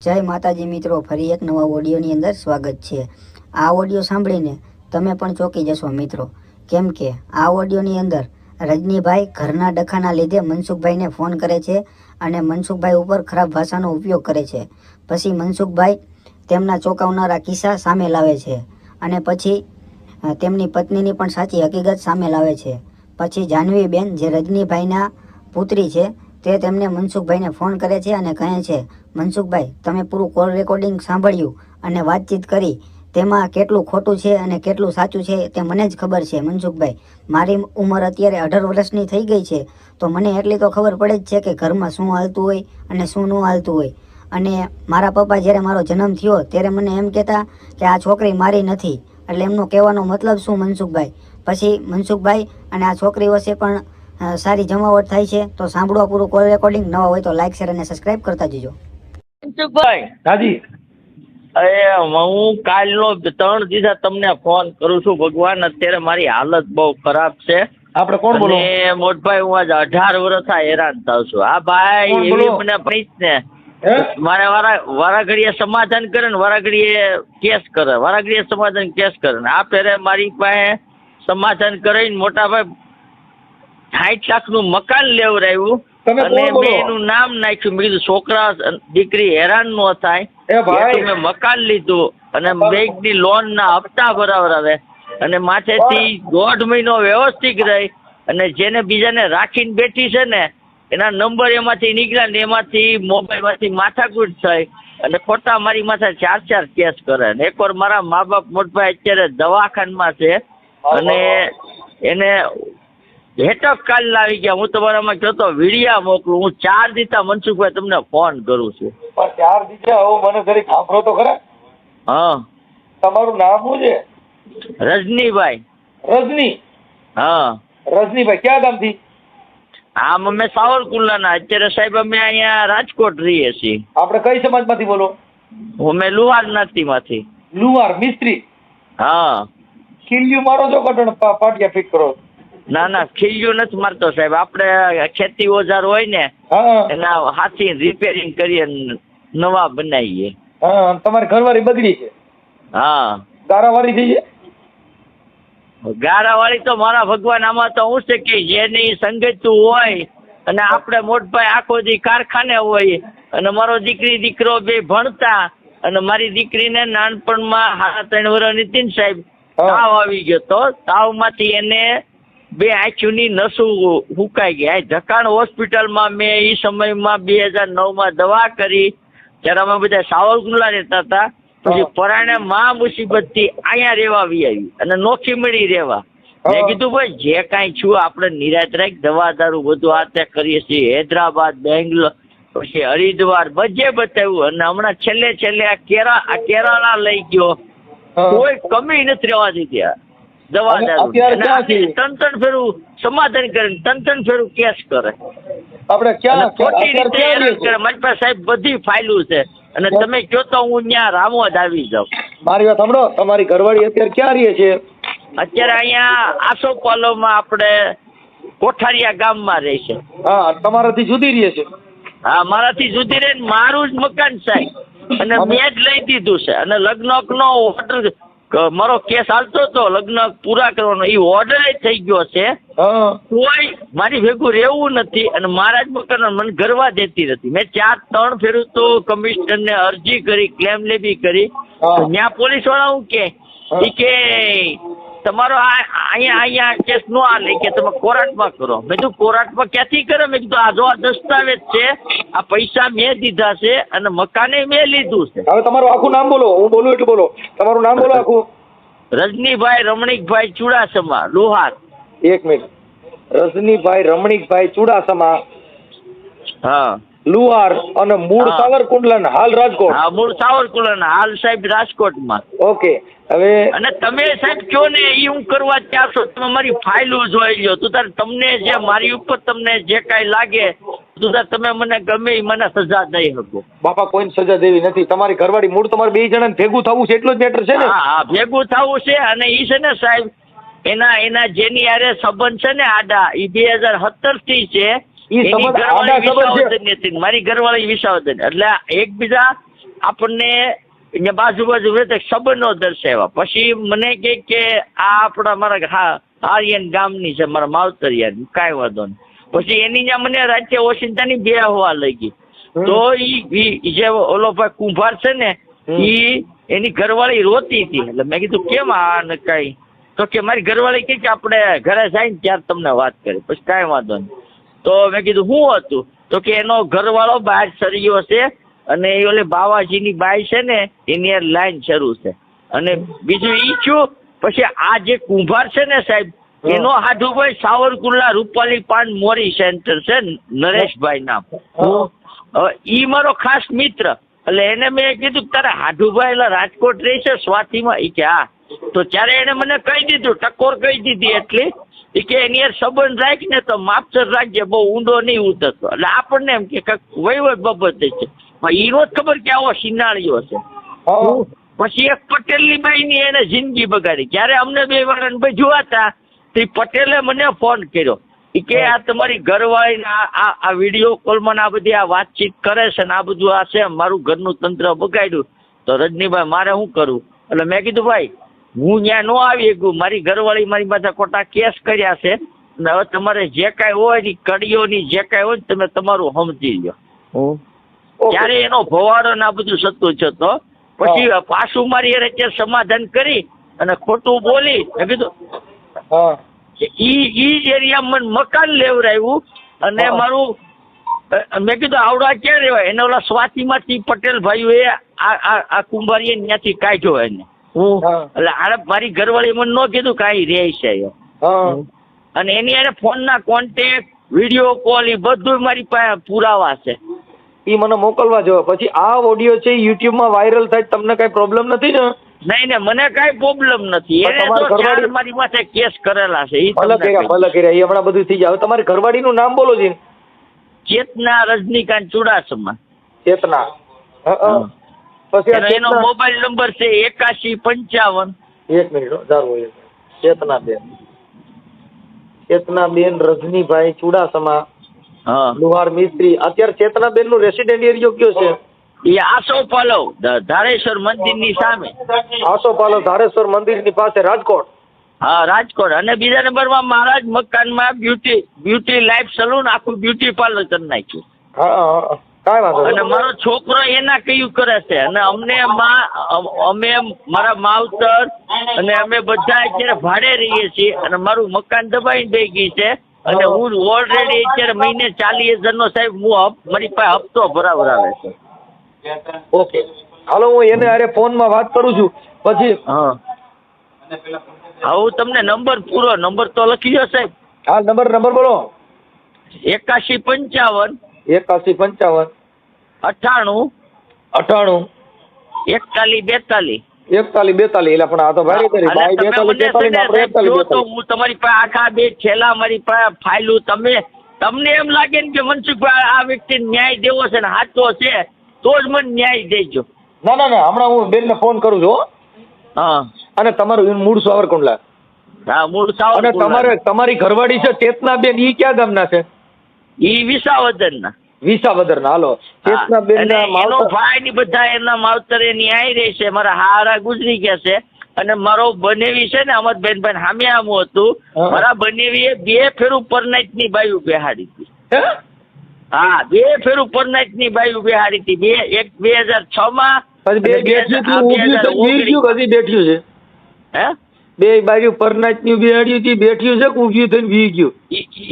જય માતાજી મિત્રો, ફરી એક નવા ઓડિયોની અંદર સ્વાગત છે। આ ઓડિયો સાંભળીને તમે પણ ચોંકી જશો મિત્રો, કેમ કે આ ઓડિયોની અંદર રજનીભાઈ ઘરના ડખાના લીધે મનસુખભાઈને ફોન કરે છે અને મનસુખભાઈ ઉપર ખરાબ ભાષાનો ઉપયોગ કરે છે। પછી મનસુખભાઈ તેમના ચોંકાવનારા કિસ્સા સામે લાવે છે અને પછી તેમની પત્નીની પણ સાચી હકીકત સામે લાવે છે। પછી જાહ્નવીબેન જે રજનીભાઈના પુત્રી છે તે તેમને મનસુખભાઈને ફોન કરે છે અને કહે છે, મનસુખભાઈ તમે પૂરું કોલ રેકોર્ડિંગ સાંભળ્યું અને વાતચીત કરી, તેમાં કેટલું ખોટું છે અને કેટલું સાચું છે તે મને જ ખબર છે। મનસુખભાઈ, મારી ઉંમર અત્યારે 18 વર્ષની થઈ ગઈ છે, તો મને એટલી તો ખબર પડે જ છે કે ઘરમાં શું હાલતું હોય અને શું ન હાલતું હોય। અને મારા પપ્પા જ્યારે મારો જન્મ થયો ત્યારે મને એમ કહેતા કે આ છોકરી મારી નથી, એટલે એમનો કહેવાનો મતલબ શું મનસુખભાઈ? પછી મનસુખભાઈ અને આ છોકરી વચ્ચે પણ સારી જમાવટ થાય છે। તો સાંભળો પૂરું કોલ રેકોર્ડિંગ। નવા હોય તો લાઈક, શેર અને સબસ્ક્રાઇબ કરતા જજો। મનસુખભાઈ, હાજી અરે હું કાલનો 3 દિવસ તમને ફોન કરું છું ભગવાન, અત્યારે મારી હાલત બહુ ખરાબ છે। આપણે કોણ બોલો? અને મોટભાઈ, હું આજે 18 વર્ષ હેરાન થાઉં છું। આ ભાઈ કોણ એવી બોલો? મને પૈસ ને હે? મારે વારા ઘડીએ સમાધાન કરે ને વારા ઘડીએ કેસ કરે, વારા ઘડીએ સમાધાન કેસ કરે ને આ ફેરે મારી પાસે સમાધાન કરીને મોટા ભાઈ 60 લાખનું મકાન લેવડાવ્યું તમે અને કોણ બોલો? મેં એનું નામ નાખ્યું। મેં કીધું છોકરા દીકરી હેરાન ન થાય, એ ભાઈ, મેં મકાન લીધું અને બેંકની લોન ના હપ્તા ભરાવરાવે અને માથેથી 1.5 મહિનો વ્યવસ્થિત રહી અને જેને બીજાને રાખીને બેઠી છે ને એના નંબર એમાંથી નીકળ્યા ને એમાંથી મોબાઈલમાંથી માથાકૂટ થઈ અને ખોટા મારી માથે 4 કેસ કરે। ને એકવાર મારા મા બાપ મોટભાઈ અત્યારે દવાખાનામાં છે અને એને હેટક કાલ લાવી ગયા। હું તમારામાં કહેતો વિડિયા મોકલું, હું 4 દીધા મનસુખભાઈ તમને ફોન કરું છું। પણ 4 દીધા, હવે મને જરીક સાંભળો તો ખરા। હા, તમારું નામ શું છે? રજનીભાઈ। રજની? હા, રજનીભાઈ ક્યાં ગામથી? આમ અમે સાવરકુંડલાના, અત્યારે સાહેબ અમે અહીંયા રાજકોટ રહીએ છીએ। આપણે કઈ સમાજમાંથી બોલો? અમે લુહાર જ્ઞાતિમાંથી। લુહાર મિસ્ત્રી? હા, ખીલ્યું મારો છો કટણ પાટિયા ફિટ કરો? ના ના, ખીલ્યું નથી મારતો સાહેબ, આપણે ખેતી ઓજાર હોય ને હા એના હાથી રિપેરિંગ કરીએ નવા બનાવીએ। હા, તમારી ઘરવાળી બગડી છે? હા, ગારાવાળી થઈ છે? ગારાવાળી તો મારા ભગવાન, આમાં તો હું છે કે જેની સંગતું હોય અને આપણે મોટભાઈ આખો દી કારખાને હોય અને મારો દીકરો બે ભણતા અને મારી દીકરીને નાનપણમાં 3.5 વર્ષની હતી ને સાહેબ, તાવ આવી ગયો તો તાવમાંથી એને 2 આંખોની નસું હુકાઈ ગયા। ઢકાણ હોસ્પિટલમાં મેં એ સમયમાં 2009માં દવા કરી, ત્યારે અમે બધા સાવરકુંડલા રહેતા હતા। પછી પરાણે માં મુસીબતથી અહીંયા રહેવા આવી અને નોખી મળી રહેવા। મેં કીધું ભાઈ જે કાંઈ છું આપણે નિરાત રાખ, દવા દારૂ બધું આ તે કરીએ છીએ। હૈદરાબાદ, બેંગ્લોર, પછી હરિદ્વાર બધે બતાવ્યું અને હમણાં છેલ્લે આ કેરાલા લઈ ગયો, કોઈ કમી નથી રહેવા દીધી દવા દારૂ। 3 ફેરું સમાધાન કરે, 3 ફેરું કેસ કરે, આપણે ક્યાં ખોટી રીતે હેરાન ક્યાં કરે। મારી પાસે સાહેબ બધી ફાઇલું છે અને તમે કહો તો હું ત્યાં રામોદ આવી જાઉં। મારી વાત સાંભળો, તમારી ઘરવાળી અત્યારે ક્યાં રહે છે? અત્યારે અહીંયા આસોપાલોમાં આપણે કોઠારિયા ગામમાં રહે છે। હા, તમારાથી જુદી રહે છે? હા, મારાથી જુદી રહે, મારું જ મકાન સાહેબ અને મેં જ લઈ દીધું છે અને લગ્નનો ઓર્ડર, મારો કેસ હાલતો હતો લગ્ન પૂરા કરવાનો, એ ઓર્ડર થઈ ગયો છે। કોઈ મારી ભેગું રહેવું નથી અને મારા જ મકાન મને ગરવા દેતી નથી। મેં 3 ફેરું તો કમિશનરને અરજી કરી, ક્લેમ લેબી કરી, ત્યાં પોલીસ વાળા હું કે તમારો અહીંયા કેસ નો હાલે, કે તમે કોર્ટમાં કરો। મેં કીધું કોર્ટમાં ક્યાંથી કરે? મેં કીધું આ જો આ દસ્તાવેજ છે, આ પૈસા મેં દીધા છે અને મકાને મેં લીધું છે। હવે તમારું આખું નામ બોલો, હું બોલું એટલું બોલો, તમારું નામ બોલો આખું। રજનીભાઈ રમણીકભાઈ ચુડાસમા, લુહાર। 1 મિનિટ, રજનીભાઈ રમણીકભાઈ ચુડાસમા, હા, લુહાર અને મૂળ સાવરકુંડલા, હાલ રાજકોટ? હા, મૂળ સાવરકુંડલા, હાલ સાહેબ રાજકોટમાં। ઓકે, હવે અને તમે સાહેબ કયો ને એ હું કરવા ત્યાં છો, તમે મારી ફાઇલો જોઈ લો, તો તાર તમને જે મારી ઉપર તમને જે કાંઈ લાગે તો તાર તમે મને ગમે એ મને સજા દઈ શકો। બાપા કોઈને સજા દેવી નથી, તમારી ઘરવાળી મૂળ તમારે 2 જણાને ભેગું થવું છે એટલું જ મેટર છે ને? હા, ભેગું થવું છે અને એ છે ને સાહેબ એના જેની હારે સંબંધ છે ને આડા, એ 2017 થી છે। મારી ઘરવાળી વિસાવદર, એટલે એકબીજા આપણને અહીંયા બાજુ રહેતા સંબંધો દર્શાવ્યા. પછી મને કે આ આપણા મારા આર્યન ગામની છે, મારા માવતરિયા, કાંઈ વાંધો નહીં. પછી એની ત્યાં મને રાતે ઓશિંતાની બે હવા લઈ ગઈ. તો ઈ જે ઓલો ભાઈ કુંભાર છે ને, ઈ એની ઘરવાળી રોતી હતી. એટલે મેં કીધું કેમ આ ને કઈ? તો કે મારી ઘરવાળી કે આપણે ઘરે જાય ને ત્યારે તમને વાત કરી. પછી કાંઈ વાંધો નહીં. તો મેં કીધું શું હતું? તો કે એનો ઘરવાળો બહાર સરિયો છે અને એ ઓલે બાવાજીની બાઈ છે ને એની લાઈન શરૂ છે. અને બીજું ઈ છું. પછી આ જે કુંભાર છે ને સાહેબ, એનો હાડુભાઈ સાવરકુંડલા રૂપાલી પાન મોરી સેન્ટર છે, નરેશભાઈ નામ. ઈ મારો ખાસ મિત્ર. એટલે એને મેં કીધું તારા હાડુભાઈ એટલે રાજકોટ રહે છે સ્વાતિમાં? ઈ કે હા. તો ત્યારે એને મને કહી દીધું, ટકોર કહી દીધી. એટલે ઈ કે એની યાર સંબંધ રાખ ને તો માપસર રાખજે, બહુ ઊંડો નહીં ઉતરતો. એટલે આપણને એમ કે વહીવટ બાબતે છે. ઈ નો જ ખબર કે આવો સિનાળીઓ છે. પછી એક પટેલની બાઈની એને જિંદગી બગાડી. જ્યારે અમને બે વાળાને ભાઈ જોવાતા તે પટેલે મને ફોન કર્યો. ઈ કે આ તમારી ઘરવાળી આ વિડીયો કોલમાં આ બધી આ વાતચીત કરે છે ને આ બધું આ છે, મારું ઘરનું તંત્ર બગાડ્યું. તો રજનીભાઈ મારે શું કરવું? એટલે મેં કીધું ભાઈ હું ત્યાં ન આવી ગયું, મારી ઘરવાળી મારી પાસે ખોટા કેસ કર્યા છે. અને હવે તમારે જે કાંઈ હોય ની કડીઓની જે કાંઈ હોય તમે તમારું સમજી લો. ત્યારે એનો ભવાડો ને આ બધું સતું છે. તો પછી પાછું મારી અત્યારે સમાધાન કરી અને ખોટું બોલી. મેં કીધું ઈ એરિયામાં મને મકાન લેવડાવ્યું. અને મારું મેં કીધું આવડા ક્યાં રહેવાય? એને ઓલા સ્વાતિમાંથી પટેલ ભાઈઓએ આ કુંભારીએ ત્યાંથી કાઢ્યો એને. એટલે આને મારી ઘરવાળી મને ન કીધું કાંઈ રહે છે. અને એની એને ફોનના કોન્ટેક્ટ, વિડીયો કોલ એ બધું મારી પાસે પુરાવા છે. ઈ મને મોકલવા જો. પછી આ ઓડિયો છે યુટ્યુબ માં વાયરલ થાય, તમને કઈ પ્રોબ્લેમ નથી ને? નહીં ને, મને કઈ પ્રોબ્લેમ નથી. એને તો ચાર મારી માથે કેસ કરેલા છે. ભલે કર્યા એ હમણાં બધું થઈ જાય. તમારી ઘરવાળીનું નામ બોલો જી. ચેતના રજનીકાંત ચુડાસમા. ચેતના. પછી એનો મોબાઈલ નંબર છે 8155. એક મિનિટ. ચેતનાબેન રજનીભાઈ ચુડાસમા, લુહાર મિસ્ત્રી. અત્યારે ચેતનાબેન નું રેસિડેન્ટ એરિયો કયો છે? એ આસોપાલવ, ધારેશ્વર મંદિર ની સામે. આસોપાલવ ધારેશ્વર મંદિર ની પાસે, રાજકોટ. હા, રાજકોટ. અને બીજા નંબરમાં મારા જ મકાનમાં બ્યુટી લાઈફ સલૂન, આખું બ્યુટી પાર્લર કરી નાખ્યું. હા, કાંઈ વાંધો નહીં. અને મારો છોકરો એના કયું કરે છે. અને અમને અમે મારા માવતર અને અમે બધા અત્યારે ભાડે રહીએ છીએ. અને મારું મકાન દબાઈને દઈ ગઈ છે. અને હું ઓલરેડી અત્યારે મહિને 40,000 નો સાહેબ મારી પાસે હપ્તો ભરાવરાવે છે. ઓકે, હાલો હું એને અરે ફોનમાં વાત કરું છું. પછી હું તમને પૂરો નંબર તો લખી દો સાહેબ. હા, નંબર બોલો. 8155 8155 98 98 41 42. 41 એટલે પણ આ તો ભાઈ કરી ભાઈ 42 તો હું તમારી પાસે આખા બે છેલ્લા મારી પાસે ફાઇલું. તમને એમ લાગે ને કે મનસુખભાઈ આ વ્યક્તિને ન્યાય દેવો છે ને સાચો છે તો જ મને ન્યાય દેજો. ના હમણાં હું બેન ને ફોન કરું છું. હા. અને તમારું મૂળ સાવરકુંડલા? હા, મૂળ સાવરકુંડલા. અને તમારી ઘરવાળી છે ચેતનાબેન, ઈ ક્યાં ગામના છે? ઈ વિસાવદરના. હાલો. ચેતનાબેન એનો ભાઈ ની બધા એના માવતર એની આઈ રહી છે. મારા હારા ગુજરી ગયા છે. અને મારો બનેવી છે ને અમરબેનભાઈ સામે આમું હતું. મારા બનેવીએ 2 ફેરું પરનાઈટ ની બાયુ બેહાડી હતી. હા, 2 ફેરું પરનાઈટ ની બાયુ બેહાડી હતી. એક 2006 માં. બેઠ્યું છે. હે? 2 બાજુ પરનાઈટ ની બેહાડ્યું હતી, બેઠ્યું છે, ઊભ્યું થઈને વી ગયું.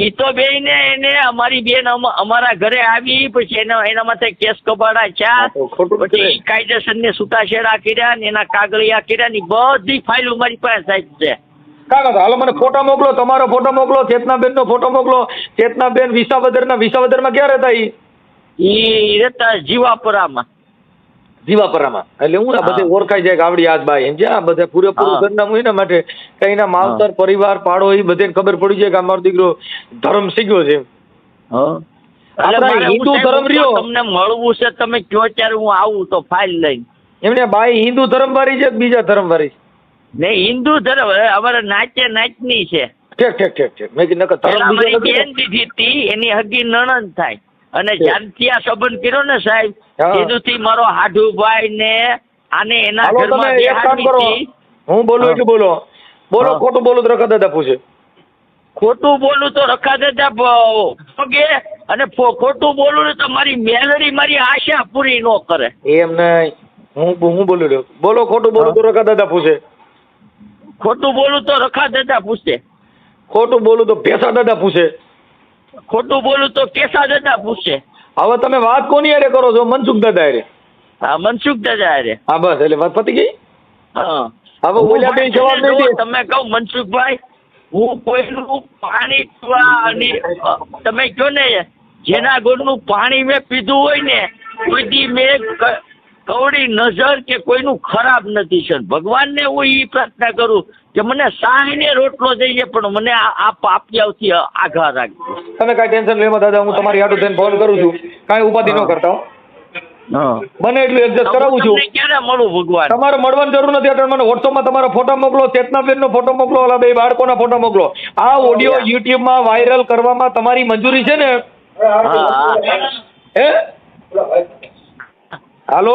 ઈ તો બે ને એને અમારી બેન અમારા ઘરે આવી. પછી એના માથે કેસ કબાડા છે. પછી કાયદેસર ને છૂટાછેડા કર્યા ને એના કાગળિયા કર્યા ની બધી ફાઇલો મારી પાસે સાહેબ છે. હાલો મને ફોટો મોકલો, તમારો ફોટો મોકલો, ચેતનાબેન નો ફોટો મોકલો. ચેતનાબેન વિસાવદરમાં ક્યાં રહેતા? ઈ રહેતા જીવાપરામાં. એટલે હું બધે ઓળખાઈ જાય ગાવડી આજ બાઈ એમ છે. આ બધા પૂરેપૂરું સરનામું એના માટે કઈ ના માવતર પરિવાર પાડો એ બધાને ખબર પડી જાય કે અમારો દીકરો ધર્મ શીખ્યો છે. હિન્દુ ધર્મ રહ્યો. તમને મળવું છે તમે કયો ત્યારે હું આવું તો ફાઇલ લઈને. એમને બાઈ હિન્દુ ધર્મ વાળી છે કે બીજા ધર્મ વાળી? નહીં, હિન્દુ ધર્મ. અમારે નાચની છે. ઠીક. મેં કીધું બેન દીધી હતી એની હગી નણંદ થાય. અને જ્યારથી આ સંબંધ કર્યો ને સાહેબ હા. એનુંથી મારો હાડુભાઈ ને આને એના હાલો તમે ઘરમાં એક કામ કરો, બેહાડવી હતી. હું બોલું હા. એટલું બોલો, ખોટું બોલું તો રખા દાદા પૂછે. ખોટું બોલું તો રખા દાદા પગે અને ખોટું બોલું ને તો મારી મેલડી મારી આશા પૂરી ન કરે. એમ નહીં, હું બોલું રહ્યો. બોલો ખોટું બોલું તો રખા દાદા પૂછે. ખોટું બોલું તો રખા દાદા પૂછે. ખોટું બોલું તો ભેસા દાદા પૂછે. ખોટું બોલું તો કેસા દાદા પૂછે. હવે તમે વાત કોની હારે કરો છો? મનસુખ દાદા હારે. હા, મનસુખ દાદા અરે. હા બસ, એટલે વાત પતી ગઈ. હા. હવે ઓલા બે જવાબ નહીં દે. તમે કહો મનસુખભાઈ, હું કોઈનું પાણી પીવા અને તમે કહો ને જેના ઘરનું પાણી મેં પીધું હોય ને કોઈ દી મેં કવડી નજર કે કોઈનું ખરાબ નથી છે. ભગવાનને હું એ પ્રાર્થના કરું કે મને સાહીને રોટલો દઈએ પણ મને આ પાપિયાઓથી આઘા રાખજો. તમે કાંઈ ટેન્શન લેવા દાદા, હું તમારી હાટુ થઈને ફોન કરું છું. કાંઈ ઉપાધિ ન કરતા હો. હા. બને એટલું એડજસ્ટ કરાવું છું. તમને ક્યારે મળું ભગવાન? તમારે મળવાની જરૂર નથી. અત્યારે મને વોટ્સઅપમાં તમારા ફોટા મોકલો, ચેતનાબેનનો ફોટો મોકલો, ઓલા બે બાળકોના ફોટા મોકલો. આ ઓડિયો યુટ્યુબમાં વાયરલ કરવામાં તમારી મંજૂરી છે ને? હા. હે હાલો,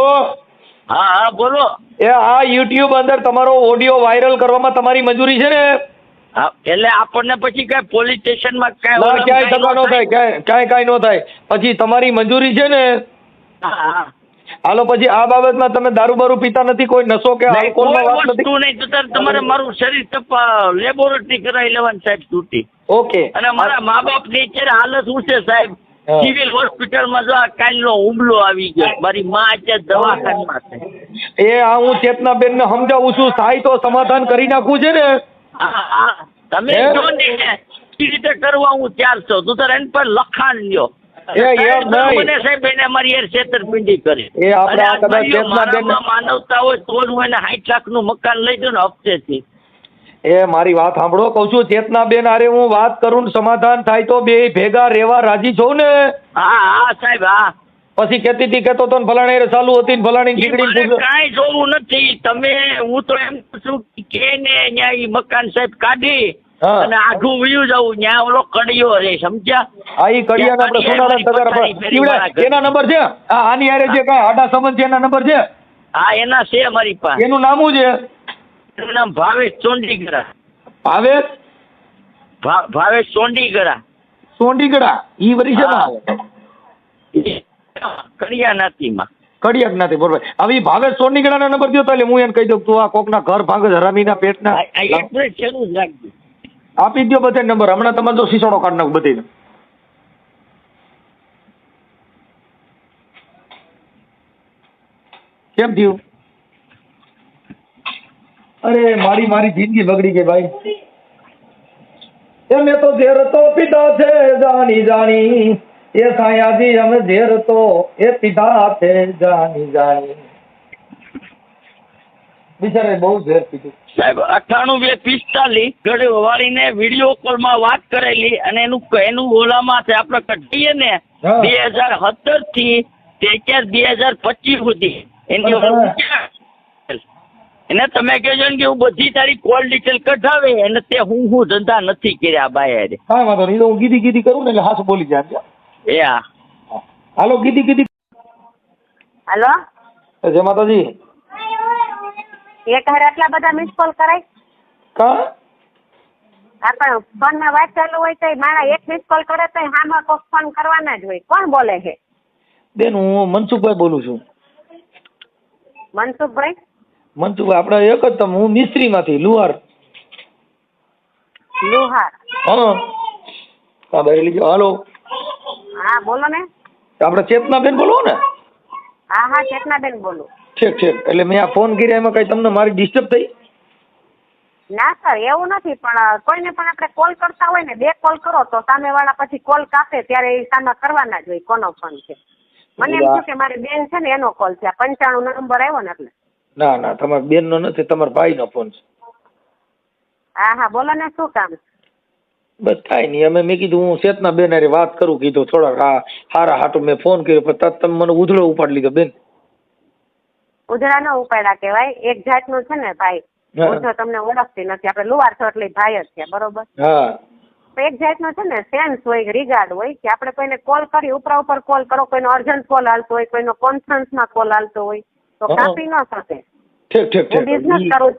હા હા બોલો. એ આ યુટ્યુબ અંદર તમારો ઓડિયો વાયરલ કરવામાં તમારી મંજૂરી છે ને? હા, એટલે આપણને પછી કઈ પોલીસ સ્ટેશનમાં ના, ક્યાંય ટકા ન થાય, કાંઈ ન થાય. પછી તમારી મંજૂરી છે ને? હા. હાલો, પછી આ બાબતમાં તમે દારૂ બારૂ પીતા નથી, કોઈ નશો કે આલ્કોહોલમાં વાત નથી? વસ્તુ નહીં તો તમારે મારું શરીર લેબોરેટરી કરાવી લેવાની સાહેબ છૂટી. ઓકે. અને મારા મા બાપ ની અત્યારે હાલત શું છે સાહેબ? હા. સિવિલ હોસ્પિટલમાં જો આ કાલનો હુમલો આવી ગયો. મારી માં અત્યારે દવાખાનામાં છે. એ આ હું ચેતનાબેન ને સમજાવું છું, થાય તો સમાધાન કરી નાખવું છે ને? હા હા, તમે હે? જો ને કેવી રીતે કરવા હું તૈયાર છું. તું તારે એની પર લખાણ લ્યો. એમ નહીં. મને સાહેબ એને મારી યાર છેતરપિંડી કરી. એ આપણે અને આ આ કદાચ ભાઈઓ ચેતનાબેન મારામાં માનવતા હોય તો જ હું એને 60 લાખનું મકાન લઈ દઉં ને હપ્તેથી. એ મારી વાત સાંભળો, કહું છું ચેતનાબેન હારે હું વાત કરું ને સમાધાન થાય તો બે ભેગા રહેવા રાજી છો ને? હા હા સાહેબ હા. પછી કેતી હતી કેતો તો ને ફલાણી હારે ચાલુ હતી ને ફલાણી ઈ દીકરી મારે કાંઈ જોવું નથી. તમે હું તો એમ કહું છું કે ને અહીંયા ઈ મકાન સાહેબ કાઢી હા. અને આઘું વયું જવું. ત્યાં ઓલો કડિયો રે, સમજ્યા? આ ઈ કડિયાના આપણે સોનાના તગારા પર ઈવડે એના નંબર છે? આ આની હારે જે કાંઈ આડા સંબંધ છે એના નંબર છે? હા એના છે મારી પાસે. એનું નામ શું છે? એનું નામ ભાવેશ ચોંડીગરા. ભાવેશ ભાવેશ ચોંડીગરા. સોંડીગડા. ઈ વરી છે હા. ને કડિયા નાતીમાં. કડિયાક નથી, બરોબર. હવે ઈ ભાવેશ સોંડીગડાના નંબર દ્યો તો એટલે હું એને કહી દઉં તું આ કોકના ઘર ભાંગે હરામીના પેટના. એક મિનિટ શરૂ જ રાખજો. આપી દો બધે નંબર. હમણાં તમારે જો સીસોડો કાઢ નાખું બધી. કેમ થયું? અરે મારી જિંદગી બગડી ગઈ ભાઈ. એ મેં તો ઝેર તો પીધા છે જાણી જાણી, એ સાયાજી અમે ઝેર તો એ પીધા છે જાણી જાણી. બિચારે બહુ ઝેર પીધું સાહેબ 98-245 ઘરે વાળીને વિડીયો કોલમાં વાત કરેલી અને એનું ઓલામાં છે આપણે કઢીએ ને હા. 2017 થી તે અત્યારે 2025 સુધી એની એને તમે કહેજો ને કે હું બધી તારી કોલ ડિટેલ કઢાવે અને તે હું ધંધા નથી કર્યા બાય. હા વાંધો નહીં, હું ગીધી કરું ને એટલે હાસ બોલી જાય. એ હા. હાલો ગીધી. હાલો, જય માતાજી. એક હારે આટલા બધા મિસ કોલ કરાય? કા આપણ ફોન માં વાત ચાલુ હોય તો મારા એક મિસ કોલ કરે તો હામાં કોક ફોન કરવાના જ હોય. કોણ બોલે છે? બેન હું મનસુખભાઈ બોલું છું. મનસુખભાઈ? મનસુખભાઈ આપણે એક જ તમે, હું મિસ્ત્રી માંથી લુહાર. લુહાર? હા બરેલી. હાલો, હા બોલો ને. આપણે ચેતનાબેન બોલો ને? હા હા ચેતનાબેન બોલું. ઠીક. એટલે મેં આ ફોન કર્યા એમાં કઈ તમને મારી ડિસ્ટર્બ થઈ? ના સર એવું નથી, પણ કોઈને પણ આપણે કોલ કરતા હોય ને 2 કોલ કરો તો સામે વાળા પછી કોલ કાપે ત્યારે એ સામે કરવાના જ હોય કોનો ફોન છે. મને એમ થયું કે મારી બેન છે ને એનો કોલ છે. 95 નંબર આવ્યો ને એટલે. ના તમારા બેન નો નથી, તમારા ભાઈ નો ફોન છે. હા હા બોલો ને, શું કામ? બસ કાંઈ નહીં, અમે મેં કીધું હું ચેતનાબેન હારે વાત કરું, કીધું થોડાક આ હારા હાટું મેં ફોન કર્યો પણ તરત તમે મને ઉધળો ઉપાડી લીધો બેન. ઉધડા નો ઉપાડ્યા કહેવાય, એક જાતનું છે ને ભાઈ. હા. હું તમને ઓળખતી નથી, આપણે લુવાર છો એટલે ભાઈ જ છે, બરોબર? હા એક જાતનો છે ને સેન્સ હોય, રિગાર્ડ હોય કે આપણે કોઈને કોલ કરી ઉપર કોલ કરો, કોઈનો અર્જન્ટ કોલ હાલતો હોય, કોઈનો કોન્ફરન્સમાં કોલ હાલતો હોય તો કાપી ન શકે. ઠીક ઠીક હું બિઝનેસ ઠીક કરું છું.